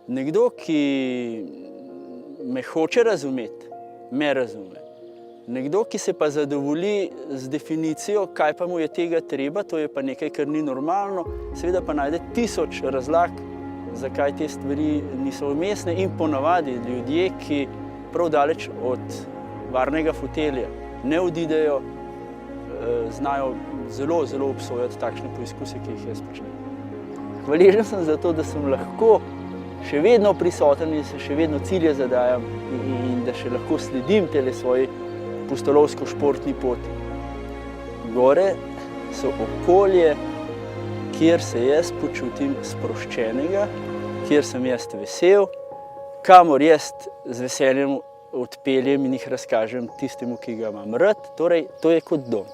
Nekdo, ki me hoče razumeti, me razume. Nekdo, ki se pa zadovolji z definicijo, kaj pa mu je tega treba, to je pa nekaj, kar ni normalno, seveda pa najde 1000 razlag, zakaj te stvari niso umestne, in ponavadi ljudje, ki prav daleč od varnega fotelja ne odidejo, znajo zelo, zelo obsojati takšne poizkuse, ki jih jaz počnem. Hvaležen sem za to, da sem lahko še vedno prisoten in se še vedno cilje zadajam in da še lahko sledim tele svoji pustolovsko-športni poti. Gore so okolje, kjer se jaz počutim sproščenega, kjer sem jaz vesel, kamor jaz z veseljem odpeljem in jih razkažem tistemu, ki ga imam rad, torej to je kot dom.